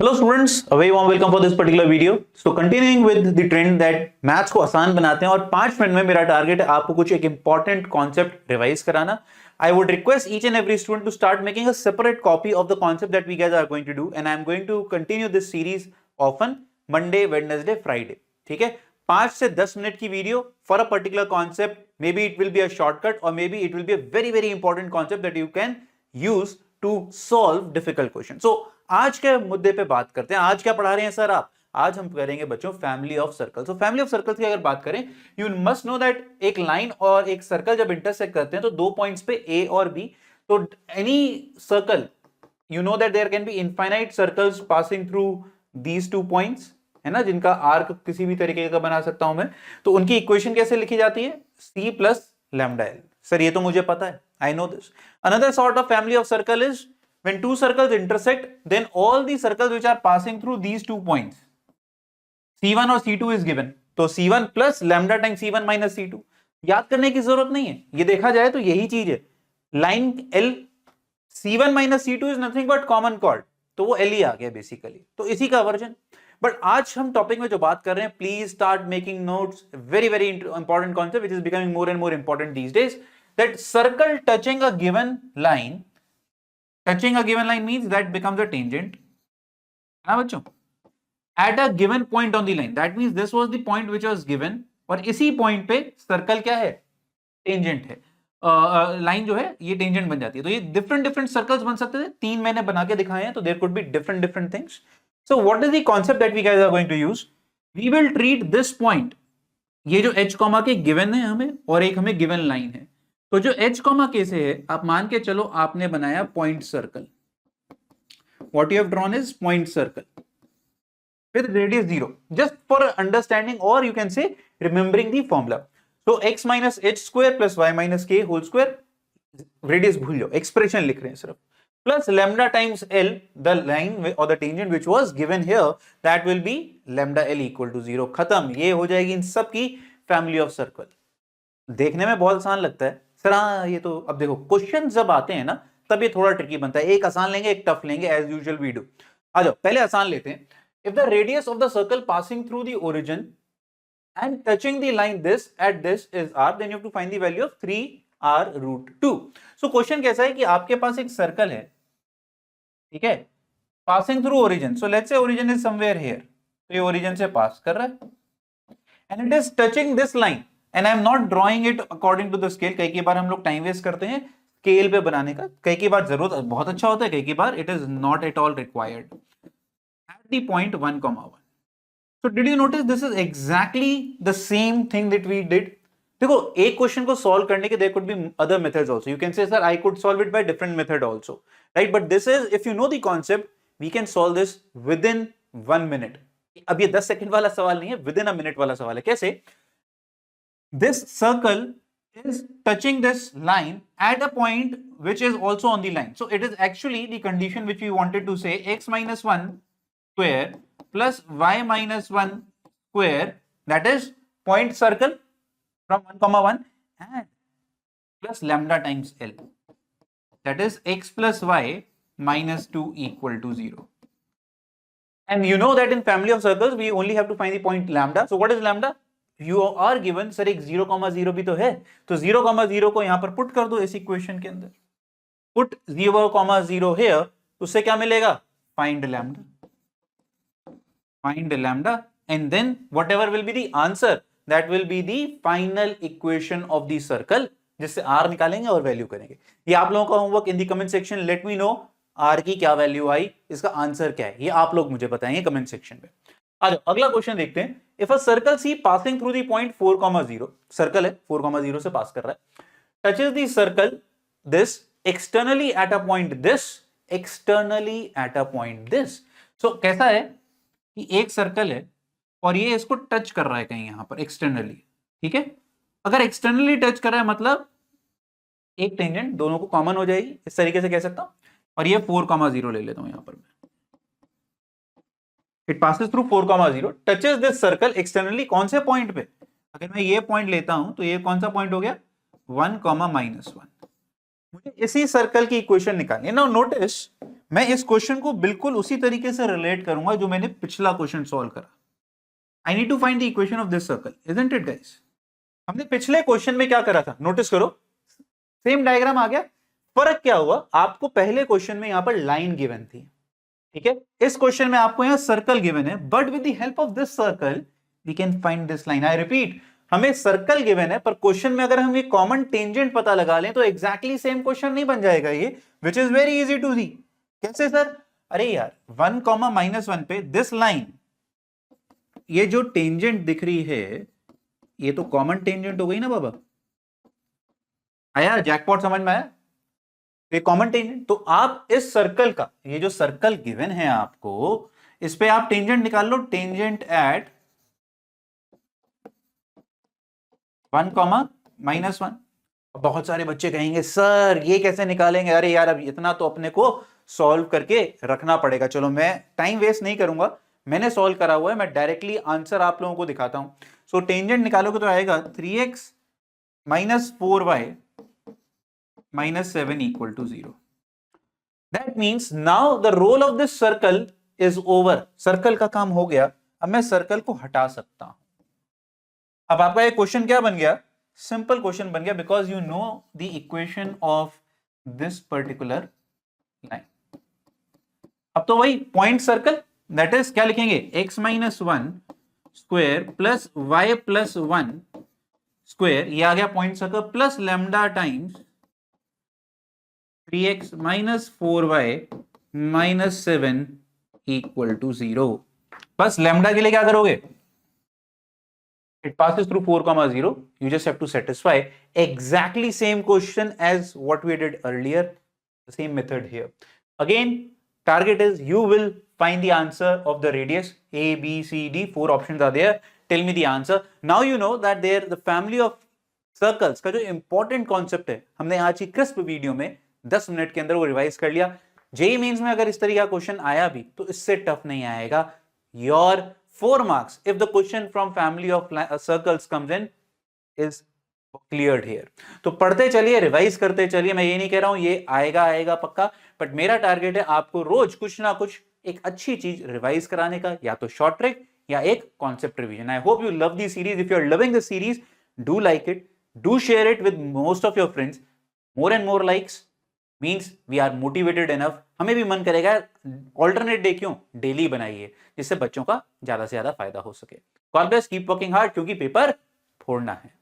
Hello students, a very warm welcome for this particular video. So continuing with the trend that maths को आसान बनाते हैं और 5 minute में मेरा टारगेट है आपको कुछ एक इंपॉर्टेंट कॉन्सेप्ट रिवाइज कराना. I would request each and every student to start making a separate copy of the concept that we guys are going to do, and I am going to continue this series often Monday, Wednesday, Friday. ठीक है, 5 से 10 minute की video for a particular concept. Maybe it will be a shortcut or maybe it will be a very important concept that you can use to solve difficult question. So आज के मुद्दे पे बात करते हैं. आज क्या पढ़ा रहे हैं सर आप? आज हम करेंगे बच्चों फैमिली ऑफ सर्कल्स. तो फैमिली ऑफ सर्कल्स की अगर बात करें, यू मस्ट नो दैट एक लाइन और एक सर्कल जब इंटरसेक्ट करते हैं तो दो पॉइंट्स पे ए और बी. तो any circle, you know that there can be infinite circles passing through these 2 points, है ना, जिनका आर्क किसी भी तरीके का बना सकता हूं मैं. तो उनकी इक्वेशन कैसे लिखी जाती है? C plus lambda L. Sir ये तो मुझे पता है, I know this. Another sort of family of circle is when two circles intersect, then all the circles which are passing through these 2 points, C1 और C2 is given. तो C1 plus lambda times C1 minus C2. याद करने की जरूरत नहीं है, ये देखा जाए तो यही चीज है. Line L, C1 minus C2 is nothing but common chord, तो वो L ही आ गया बेसिकली. तो इसी का वर्जन. बट आज हम टॉपिक में जो बात कर रहे हैं, please start making notes. Very important concept which is becoming more and more important these days. That circle touching a given line, touching a given line means that becomes a tangent, है ना बच्चों, at a given point on the line. That means this was the point which was given और इसी point पे circle क्या है? Tangent है. Line जो है ये टेंजेंट बन जाती है. तो ये डिफरेंट सर्कल्स बन सकते थे. 3 मैंने बना के दिखाए हैं, तो there could be different things. So what is the concept that we guys are going to use? We will treat this point, ये जो h कॉमा के गिवन है हमें और एक हमें गिवन लाइन है. तो जो h कॉमा के से है, आप मान के चलो आपने बनाया point circle. What you have drawn is point circle with radius 0, just for understanding और you can say remembering the formula. So x minus h square plus y minus k whole square, radius भूल जाओ, expression लिख रहे हैं सिर्फ, plus lambda times l, the line और the tangent which was given here, that will be lambda l equal to 0. खत्म. ये हो जाएगी इन सब की फैमिली ऑफ सर्कल. देखने में बहुत आसान लगता है सर. हाँ, ये तो अब देखो क्वेश्चन जब आते हैं ना तब ये थोड़ा ट्रिकी बनता है. एक आसान लेंगे, एक टफ लेंगे, एज यूजुअल वी डू. आ जाओ पहले आसान लेते हैं. If the radius of the circle passing through the origin and touching the line this at this is r, then you have to find the value of 3r√2. So question कैसा है कि आपके पास एक सर्कल है, ठीक है, passing through origin. So let's say origin is somewhere here, तो ये ओरिजिन से पास कर रहा है and it is touching this line. And I am not drawing it according to the scale. कई बार हम लोग टाइम वेस्ट करते हैं स्केल पे बनाने का. कई बार जरूरत बहुत अच्छा होता है, कई बार it is not at all required. At the point 1,1. So did you notice this is exactly the same thing that we did. देखो एक क्वेश्चन को सॉल्व करने के there could be other methods also. You can say sir I could solve it by different method also, right? But this is, if you know the concept, we can solve this within 1 minute. अब ये 10 second वाला सवाल नहीं है, with in a minute वाला सवाल है. कैसे? This circle is touching this line at a point which is also on the line. So it is actually the condition which we wanted to say, x minus 1 square plus y minus 1 square, that is point circle from 1,1 and plus lambda times L, that is x plus y minus 2 equal to 0. And you know that in family of circles we only have to find the point lambda. So what is lambda? You are given, sir एक 0,0 भी तो है, तो 0,0 को यहां पर put कर दो इस इक्वेशन के अंदर. पुट 0,0 here, तो उससे क्या मिलेगा? Find lambda and then whatever will be the answer, that will be the final equation of the circle, जिससे r निकालेंगे और वैल्यू करेंगे. ये आप लोगों का homework. In the comment section let me know r की क्या वैल्यू आई, इसका आंसर क्या है, ये आप लोग मुझे बताएंगे कमेंट सेक्शन में. आ जाओ अगला क्वेश्चन देखते हैं. If a circle C passing through the point 4,0, circle है 4,0 से पास कर रहा है, touches the circle this externally at a point this, externally at a point this. So कैसा है कि एक सर्कल है और ये इसको टच कर रहा है कहीं यहां पर एक्सटर्नली, ठीक है. अगर एक्सटर्नली टच कर रहा है मतलब एक टेंजेंट दोनों को कॉमन हो जाएगी, इस तरीके से कह सकता हूं. और ये 4,0 ले लेता हूं यहां पर. It passes through 4,0, touches this circle externally. कौन से पॉइंट पे? अगर मैं ये पॉइंट लेता हूं तो ये कौन सा पॉइंट हो गया? 1, -1. मुझे इसी सर्कल की इक्वेशन निकालनी है। नाउ नोटिस, मैं इस क्वेश्चन को बिल्कुल उसी तरीके से रिलेट करूंगा जो मैंने पिछला क्वेश्चन सॉल्व करा। I need to find the equation of this circle, isn't it guys? हमने पिछले क्वेश्चन में क्या करा था, नोटिस करो, सेम डायग्राम आ गया। फर्क क्या हुआ, आपको पहले क्वेश्चन में यहां पर लाइन गिवन थी, ठीक है। इस क्वेश्चन में आपको यहां सर्कल गिवन है, but with the help of this circle we can find this line. I repeat, हमें सर्कल गिवन है, पर क्वेश्चन में अगर हम ये कॉमन टेंजेंट पता लगा लें तो एग्जैक्टली सेम क्वेश्चन नहीं बन जाएगा ये, which is very easy to see. कैसे सर? अरे यार 1, -1 पे दिस लाइन, ये जो टेंजेंट दिख रही है ये तो कॉमन टेंजेंट हो गई ना बाबा। आया जैकपॉट समझ में आया? ये कॉमन टेंजेंट, तो आप इस सर्कल का, ये जो सर्कल गिवन है आपको, इस पे आप टेंजेंट निकाल लो, टेंजेंट एट 1, -1। बहुत सारे बच्चे कहेंगे सर ये कैसे निकालेंगे? अरे यार अब इतना तो अपने को सॉल्व करके रखना पड़ेगा। चलो मैं टाइम वेस्ट नहीं करूंगा, मैंने सॉल्व करा हुआ है, मैं डायरेक्टली आंसर आप लोगों को दिखाता हूं। सो टेंजेंट निकालोगे तो आएगा 3x - 4y - 7 = 0। That means now the role of this circle is over. Circle का काम हो गया, अब मैं सर्कल को हटा सकता हूं। अब आपका ये क्वेश्चन क्या बन गया? सिंपल क्वेश्चन बन गया, because you know the equation of this particular line. अब तो वही पॉइंट सर्कल, दैट इज क्या लिखेंगे, x - 1 square plus y + 1 square, ये आ गया point circle, plus lambda times 3x - 4y - 7 = 0। बस लैम्डा के लिए क्या करोगे, it passes through 4, 0. You just have to satisfy exactly same question as what we did earlier, the same method here. Again, target is you will find the answer of the radius A, B, C, D. 4 options are there. Tell me the answer. Now you know that there the family of circles का जो important concept है, हमने आज की crisp video में 10 minute के अंदर वो रिवाइज कर लिया। जेईई मेंस में अगर इस तरह का क्वेश्चन आया भी तो इससे टफ नहीं आएगा। Your 4 marks if the question from family of circles comes in is cleared here। तो पढ़ते चलिए, रिवाइज करते चलिए। मैं ये नहीं कह रहा हूं ये आएगा पक्का, बट मेरा टारगेट है आपको रोज कुछ ना कुछ एक अच्छी चीज रिवाइज कराने का, या तो शॉर्ट ट्रिक या एक concept revision. I hope you love the series. If you are loving the series, do like it, do share it with most of your friends. More and more likes means we are motivated enough, हमें भी मन करेगा alternate day क्यों, daily बनाइए, जिससे बच्चों का ज्यादा से ज्यादा फायदा हो सके। God bless, keep working hard, क्योंकि पेपर फोड़ना है।